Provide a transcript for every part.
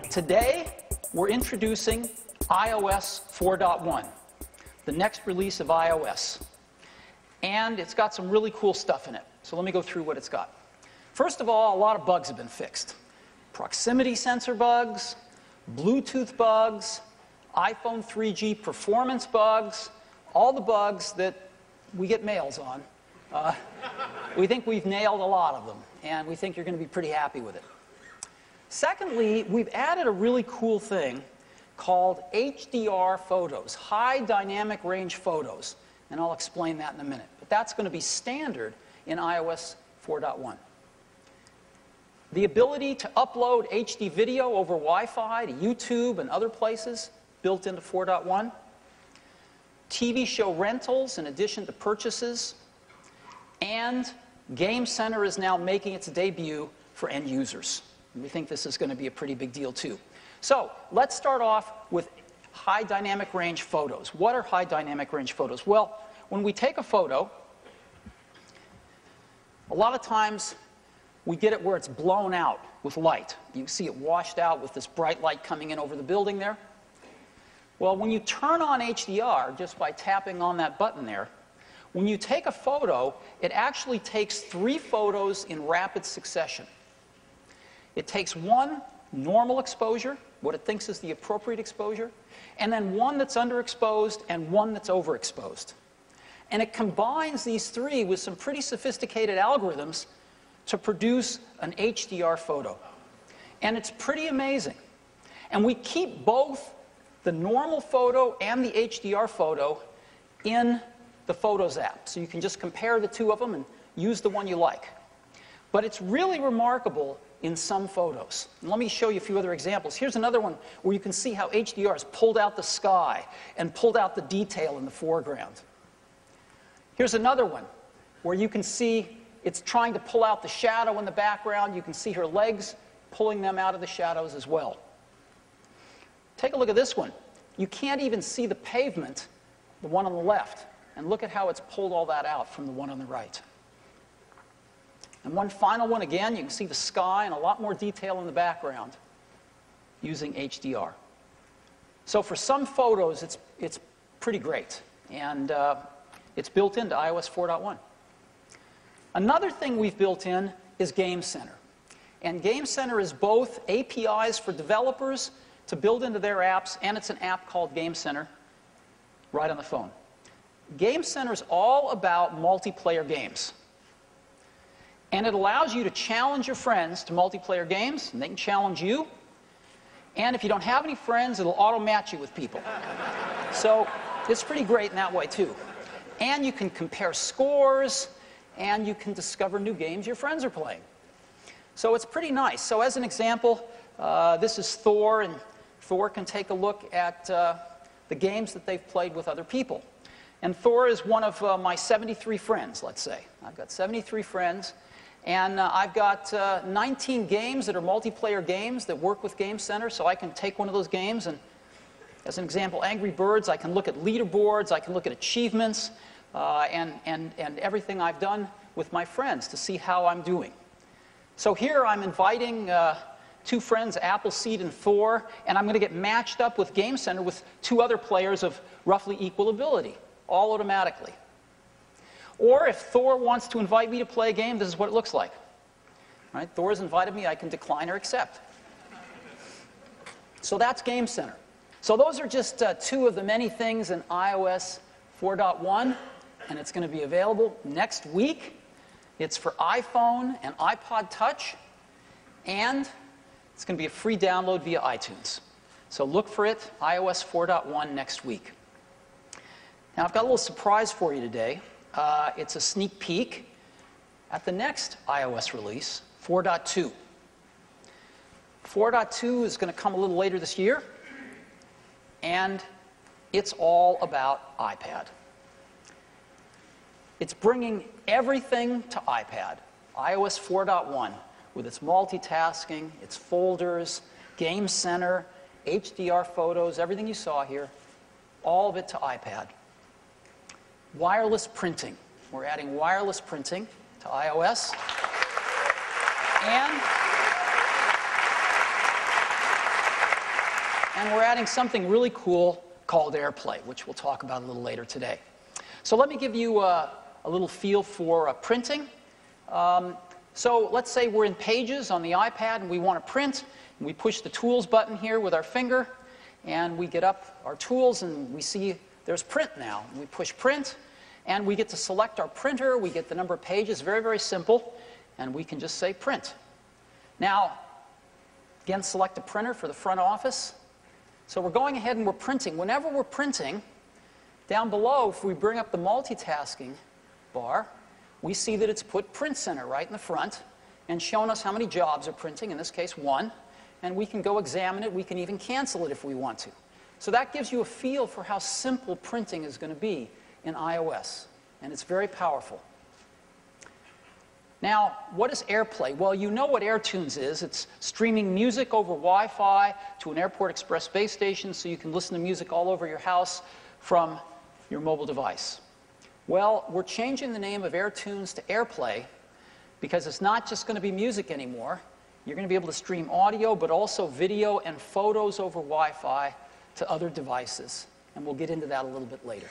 Today, we're introducing iOS 4.1, the next release of iOS. And it's got some really cool stuff in it. So let me go through what it's got. First of all, a lot of bugs have been fixed. Proximity sensor bugs, Bluetooth bugs, iPhone 3G performance bugs, all the bugs that we get mails on. We think we've nailed a lot of them, and we think you're going to be pretty happy with it. Secondly, we've added a really cool thing called HDR photos, high dynamic range photos, and I'll explain that in a minute. But that's going to be standard in iOS 4.1. The ability to upload HD video over Wi-Fi to YouTube and other places built into 4.1. TV show rentals in addition to purchases. And Game Center is now making its debut for end users. And we think this is going to be a pretty big deal, too. So let's start off with high dynamic range photos. What are high dynamic range photos? Well, when we take a photo, a lot of times we get it where it's blown out with light. You can see it washed out with this bright light coming in over the building there. Well, when you turn on HDR, just by tapping on that button there, when you take a photo, it actually takes 3 photos in rapid succession. It takes one normal exposure, what it thinks is the appropriate exposure, and then one that's underexposed and one that's overexposed. And it combines these 3 with some pretty sophisticated algorithms to produce an HDR photo. And it's pretty amazing. And we keep both the normal photo and the HDR photo in the Photos app. So you can just compare the 2 of them and use the one you like. But it's really remarkable in some photos. And let me show you a few other examples. Here's another one where you can see how HDR has pulled out the sky and pulled out the detail in the foreground. Here's another one where you can see it's trying to pull out the shadow in the background. You can see her legs pulling them out of the shadows as well. Take a look at this one. You can't even see the pavement, the one on the left. And look at how it's pulled all that out from the one on the right. And one final one, again, you can see the sky and a lot more detail in the background using HDR. So for some photos, it's pretty great. And it's built into iOS 4.1. Another thing we've built in is Game Center. And Game Center is both APIs for developers to build into their apps, and it's an app called Game Center right on the phone. Game Center is all about multiplayer games. And it allows you to challenge your friends to multiplayer games, and they can challenge you. And if you don't have any friends, it'll auto-match you with people. So it's pretty great in that way, too. And you can compare scores, and you can discover new games your friends are playing. So it's pretty nice. So as an example, this is Thor, and Thor can take a look at the games that they've played with other people. And Thor is one of my 73 friends, let's say. I've got 73 friends. And I've got 19 games that are multiplayer games that work with Game Center, so I can take one of those games and, as an example, Angry Birds, I can look at leaderboards, I can look at achievements, and everything I've done with my friends to see how I'm doing. So here I'm inviting 2 friends, Appleseed and Thor, and I'm going to get matched up with Game Center with 2 other players of roughly equal ability, all automatically. Or if Thor wants to invite me to play a game, this is what it looks like. Right? Thor's invited me, I can decline or accept. So that's Game Center. So those are just 2 of the many things in iOS 4.1, and it's going to be available next week. It's for iPhone and iPod Touch, and it's going to be a free download via iTunes. So look for it, iOS 4.1 next week. Now I've got a little surprise for you today. It's a sneak peek at the next iOS release, 4.2. 4.2 is going to come a little later this year, and it's all about iPad. It's bringing everything to iPad, iOS 4.1, with its multitasking, its folders, Game Center, HDR photos, everything you saw here, all of it to iPad. Wireless printing. We're adding wireless printing to iOS. And we're adding something really cool called AirPlay, which we'll talk about a little later today. So let me give you a little feel for printing. So let's say we're in Pages on the iPad and we want to print. And we push the Tools button here with our finger, and we get up our tools and we see there's Print now. And we push Print, and we get to select our printer. We get the number of pages, very, very simple, and we can just say Print. Now, again, select a printer for the front office. So we're going ahead and we're printing. Whenever we're printing, down below, if we bring up the multitasking bar, we see that it's put Print Center right in the front and shown us how many jobs are printing, in this case 1, and we can go examine it. We can even cancel it if we want to. So that gives you a feel for how simple printing is going to be in iOS, and it's very powerful. Now, what is AirPlay? Well, you know what iTunes is. It's streaming music over Wi-Fi to an Airport Express base station so you can listen to music all over your house from your mobile device. Well, we're changing the name of AirTunes to AirPlay because it's not just going to be music anymore. You're going to be able to stream audio, but also video and photos over Wi-Fi to other devices. And we'll get into that a little bit later.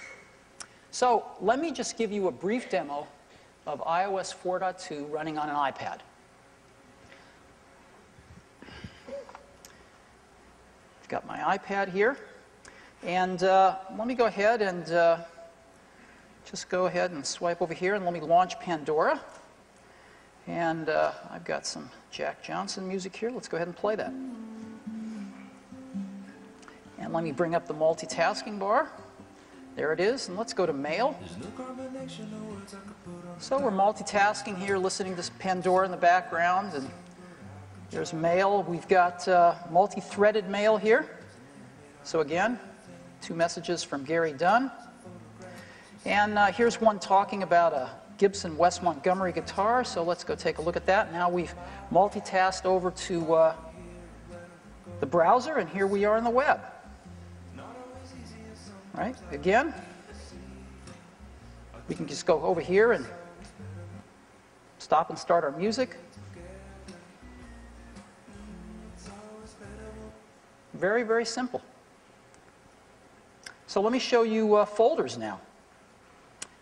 So let me just give you a brief demo of iOS 4.2 running on an iPad. I've got my iPad here. And let me go ahead and just go ahead and swipe over here and let me launch Pandora. And I've got some Jack Johnson music here. Let's go ahead and play that. And let me bring up the multitasking bar. There it is. And let's go to Mail. So we're multitasking here, listening to Pandora in the background. And there's Mail. We've got multi-threaded Mail here. So again, 2 messages from Gary Dunn. And here's one talking about a Gibson West Montgomery guitar. So let's go take a look at that. Now we've multitasked over to the browser, and here we are on the web. Right? Again, we can just go over here and stop and start our music. Very, very simple. So let me show you folders now.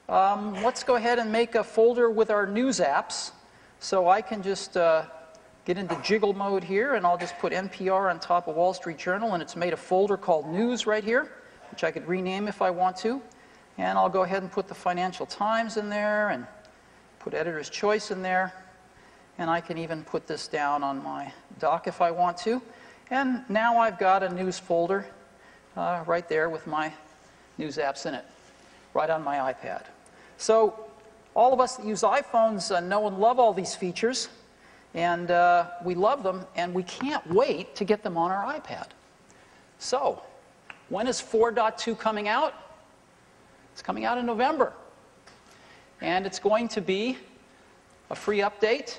Let's go ahead and make a folder with our news apps. So I can just get into jiggle mode here, and I'll just put NPR on top of Wall Street Journal, and it's made a folder called News right here, which I could rename if I want to. And I'll go ahead and put the Financial Times in there and put Editor's Choice in there. And I can even put this down on my dock if I want to. And now I've got a news folder right there with my news apps in it, right on my iPad. So all of us that use iPhones know and love all these features, and we love them, and we can't wait to get them on our iPad. So when is 4.2 coming out? It's coming out in November. And it's going to be a free update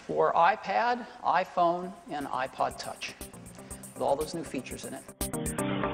for iPad, iPhone, and iPod Touch with all those new features in it.